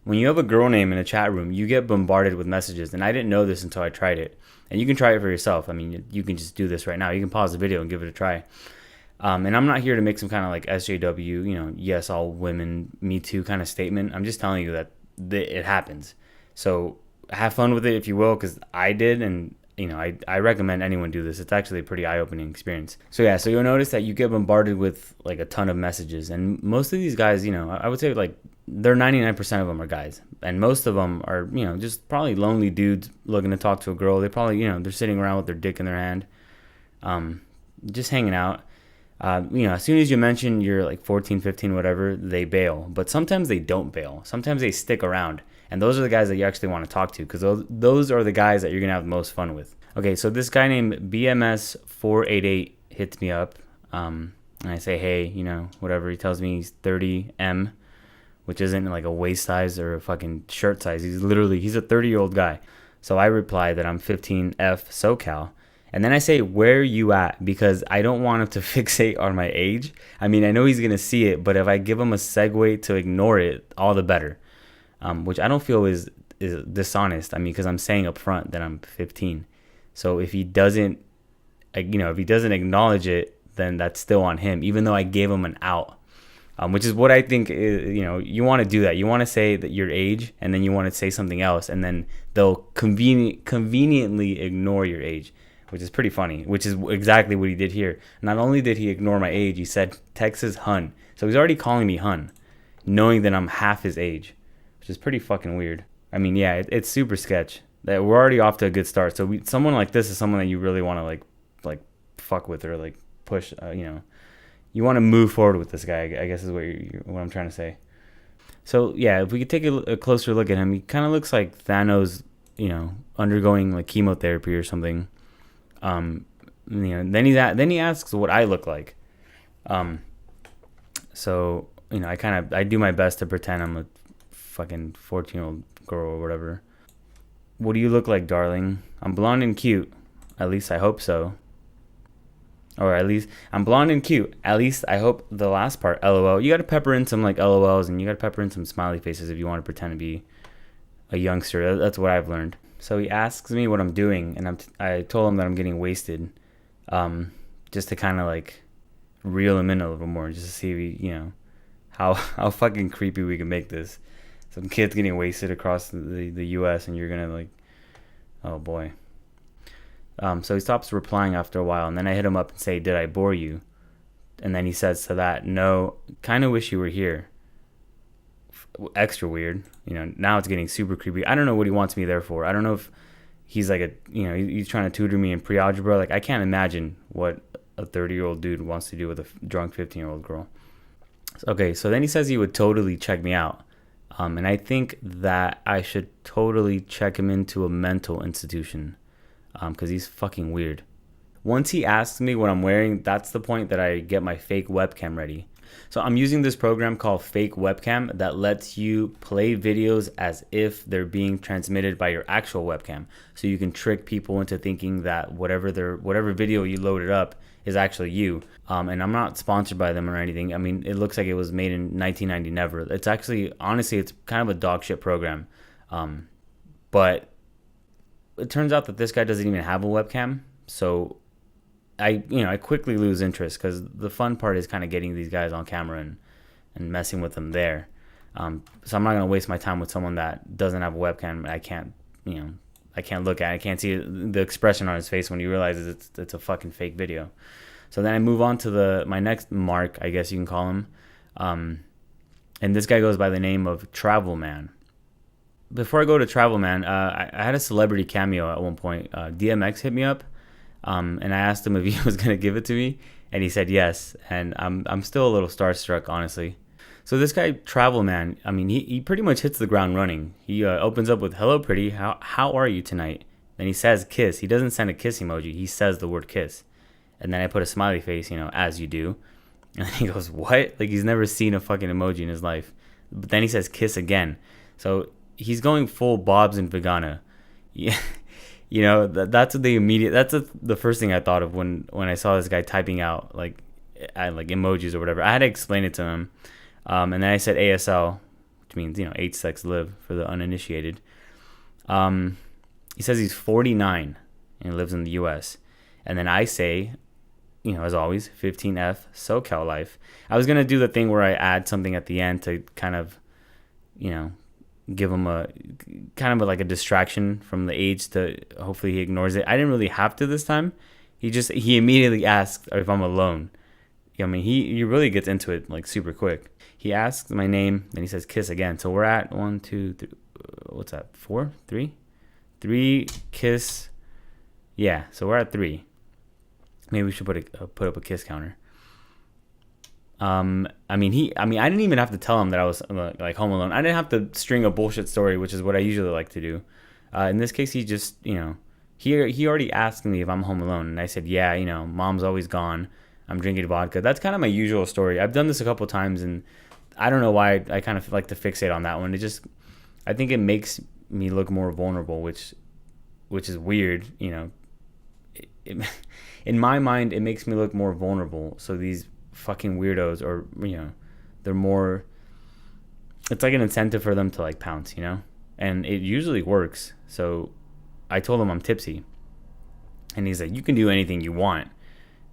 When you have a girl name in a chat room, you get bombarded with messages, and I didn't know this until I tried it. And you can try it for yourself. I mean, you can just do this right now. You can pause the video and give it a try. And I'm not here to make some kind of like SJW, yes, all women, Me Too kind of statement. I'm just telling you that it happens. So have fun with it if you will, because I did, and I recommend anyone do this. It's actually a pretty eye-opening experience. So yeah, so you'll notice that you get bombarded with like a ton of messages, and most of these guys, I would say like they're 99% of them are guys, and most of them are just probably lonely dudes looking to talk to a girl. They probably they're sitting around with their dick in their hand, just hanging out. As soon as you mention you're like 14, 15, whatever, they bail. But sometimes they don't bail. Sometimes they stick around. And those are the guys that you actually want to talk to, because those are the guys that you're going to have the most fun with. Okay, so this guy named BMS488 hits me up. And I say, hey, whatever. He tells me he's 30M, which isn't like a waist size or a fucking shirt size. He's a 30-year-old guy. So I reply that I'm 15F SoCal. And then I say, where you at? Because I don't want him to fixate on my age. I mean, I know he's going to see it, but if I give him a segue to ignore it, all the better. Which I don't feel is dishonest. I mean, because I'm saying up front that I'm 15. So if he doesn't, if he doesn't acknowledge it, then that's still on him, even though I gave him an out. Which is what I think is, you want to do that. You want to say that your age, and then you want to say something else, and then they'll conveniently ignore your age, which is pretty funny, which is exactly what he did here. Not only did he ignore my age, he said Texas Hun. So he's already calling me Hun, knowing that I'm half his age, which is pretty fucking weird. I mean, yeah, it's super sketch. That we're already off to a good start. So someone like this is someone that you really want to like fuck with, or like push, you want to move forward with this guy, I guess is what I'm trying to say. So yeah, if we could take a closer look at him, he kind of looks like Thanos, undergoing like chemotherapy or something. Then he asks what I look like. So I do my best to pretend I'm a fucking 14-year-old girl or whatever. What do you look like, darling? I'm blonde and cute. At least I hope so. Or at least I'm blonde and cute. At least I hope the last part. LOL. You got to pepper in some like LOLs, and you got to pepper in some smiley faces if you want to pretend to be a youngster. That's what I've learned. So he asks me what I'm doing, and I told him that I'm getting wasted, just to kind of like reel him in a little more, just to see how fucking creepy we can make this. Some kids getting wasted across the U.S. and you're gonna like, oh boy. So he stops replying after a while, and then I hit him up and say, did I bore you? And then he says to that, no, kind of wish you were here. Extra weird. Now it's getting super creepy. I don't know what he wants me there for. I don't know if he's like he's trying to tutor me in pre-algebra. Like, I can't imagine what a 30-year-old dude wants to do with a drunk 15-year-old girl. Okay, so then he says he would totally check me out. And I think that I should totally check him into a mental institution. Because he's fucking weird. Once he asks me what I'm wearing, that's the point that I get my fake webcam ready. So I'm using this program called Fake Webcam that lets you play videos as if they're being transmitted by your actual webcam. So you can trick people into thinking that whatever video you loaded up is actually you. And I'm not sponsored by them or anything. I mean, it looks like it was made in 1990 never. It's actually, honestly, it's kind of a dog shit program. But it turns out that this guy doesn't even have a webcam. So I quickly lose interest, because the fun part is kind of getting these guys on camera and messing with them there. So I'm not going to waste my time with someone that doesn't have a webcam. I can't look at it. I can't see the expression on his face when he realizes it's a fucking fake video. So then I move on to my next mark, I guess you can call him. And this guy goes by the name of Travel Man. Before I go to Travel Man, I had a celebrity cameo at one point. DMX hit me up, and I asked him if he was gonna give it to me, and he said yes. And I'm still a little starstruck, honestly. So this guy Travel Man, I mean, he pretty much hits the ground running. He opens up with, "Hello, pretty. How are you tonight?" Then he says kiss. He doesn't send a kiss emoji. He says the word kiss, and then I put a smiley face, as you do. And he goes, "What?" Like he's never seen a fucking emoji in his life. But then he says kiss again. So he's going full Bob's and Vegana. Yeah, that's the first thing I thought of when I saw this guy typing out like emojis or whatever. I had to explain it to him, and then I said ASL, which means, you know, age, sex, live for the uninitiated. He says he's 49 and he lives in the U.S. And then I say, you know, as always, 15F, SoCal life. I was going to do the thing where I add something at the end to kind of, you know, give him a kind of like a distraction from the age to hopefully he ignores it. I didn't really have to this time. He immediately asked if I'm alone. I mean, he really gets into it like super quick. He asks my name, then he says kiss again. So we're at 1, 2, 3, what's that? 4, 3, 3 kiss. Yeah, so we're at 3. Maybe we should put up a kiss counter. I mean, I didn't even have to tell him that I was like home alone. I didn't have to string a bullshit story, which is what I usually like to do. In this case, he just, you know, he already asked me if I'm home alone, and I said, yeah, you know, mom's always gone. I'm drinking vodka. That's kind of my usual story. I've done this a couple times, and I don't know why I kind of like to fixate on that one. I think it makes me look more vulnerable, which is weird, you know. In my mind, it makes me look more vulnerable. So these fucking weirdos, or, you know, they're more, it's like an incentive for them to like pounce, you know, and it usually works. So I told him I'm tipsy, and he's like, you can do anything you want.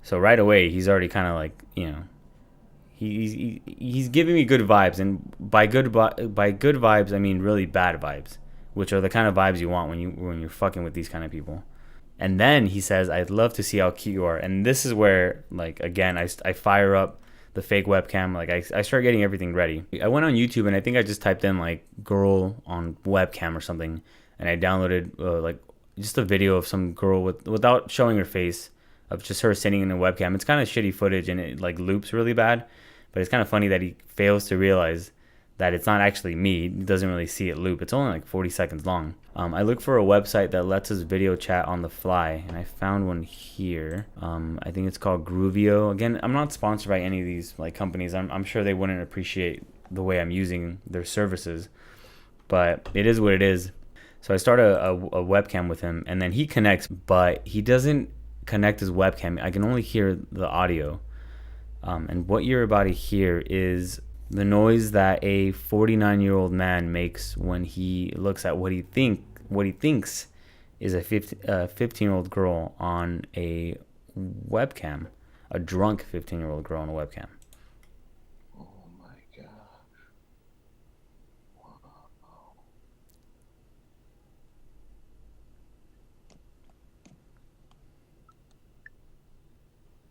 So right away, he's already kind of like, you know, he's giving me good vibes, and by good vibes, I mean really bad vibes, which are the kind of vibes you want when you're fucking with these kind of people. And then he says, I'd love to see how cute you are. And this is where, like, again, I fire up the fake webcam. Like, I start getting everything ready. I went on YouTube, and I think I just typed in, like, girl on webcam or something. And I downloaded, like, just a video of some girl without showing her face, of just her sitting in a webcam. It's kind of shitty footage, and it, like, loops really bad. But it's kind of funny that he fails to realize that it's not actually me. He doesn't really see it loop. It's only like 40 seconds long. I look for a website that lets us video chat on the fly, and I found one here. I think it's called Groovio. Again, I'm not sponsored by any of these like companies. I'm sure they wouldn't appreciate the way I'm using their services, but it is what it is. So I start a webcam with him, and then he connects, but he doesn't connect his webcam. I can only hear the audio. And what you're about to hear is the noise that a 49-year-old man makes when he looks at what he thinks is a 15-year-old girl on a webcam, a drunk 15-year-old girl on a webcam. Oh my gosh. Wow.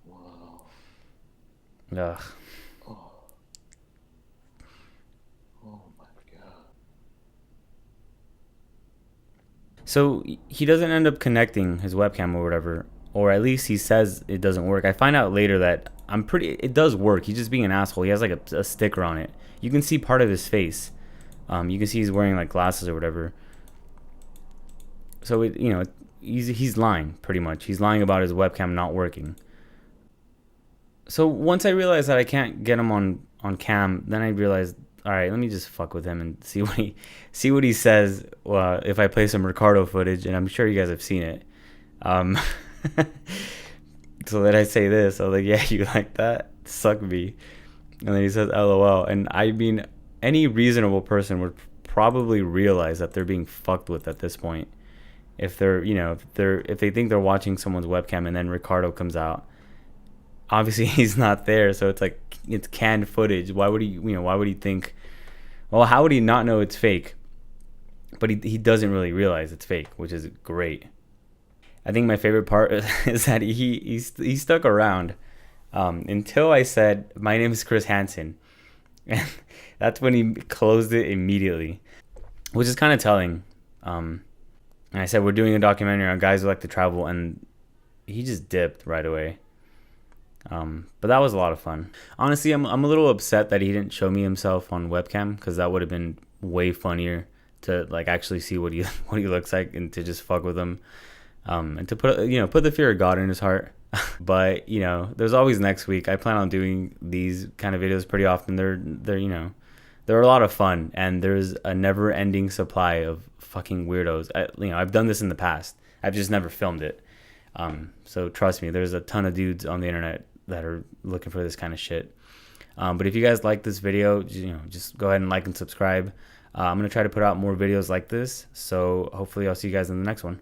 Wow. Ugh. Oh. Oh my god. So he doesn't end up connecting his webcam or whatever, or at least he says it doesn't work. I find out later that it does work. He's just being an asshole. He has like a sticker on it. You can see part of his face. You can see he's wearing like glasses or whatever. So he's lying pretty much. He's lying about his webcam not working. So once I realized that I can't get him on cam, then I realized, all right, let me just fuck with him and see what he says if I play some Ricardo footage, and I'm sure you guys have seen it. So then I say this, I was like, yeah, you like that? Suck me. And then he says, LOL. And I mean, any reasonable person would probably realize that they're being fucked with at this point. If they think they're watching someone's webcam and then Ricardo comes out. Obviously he's not there, so it's like it's canned footage. Why would he think, well, how would he not know it's fake? But he doesn't really realize it's fake, which is great. I think my favorite part is that he stuck around until I said, my name is Chris Hansen. And that's when he closed it immediately, which is kind of telling. And I said, we're doing a documentary on guys who like to travel, and he just dipped right away. But that was a lot of fun. Honestly, I'm a little upset that he didn't show me himself on webcam, because that would have been way funnier to like actually see what he looks like and to just fuck with him, and to put the fear of God in his heart. But there's always next week. I plan on doing these kind of videos pretty often. They're a lot of fun, and there's a never-ending supply of fucking weirdos. I've done this in the past. I've just never filmed it. So trust me, there's a ton of dudes on the internet that are looking for this kind of shit. But if you guys like this video, just go ahead and like and subscribe. I'm gonna try to put out more videos like this. So hopefully I'll see you guys in the next one.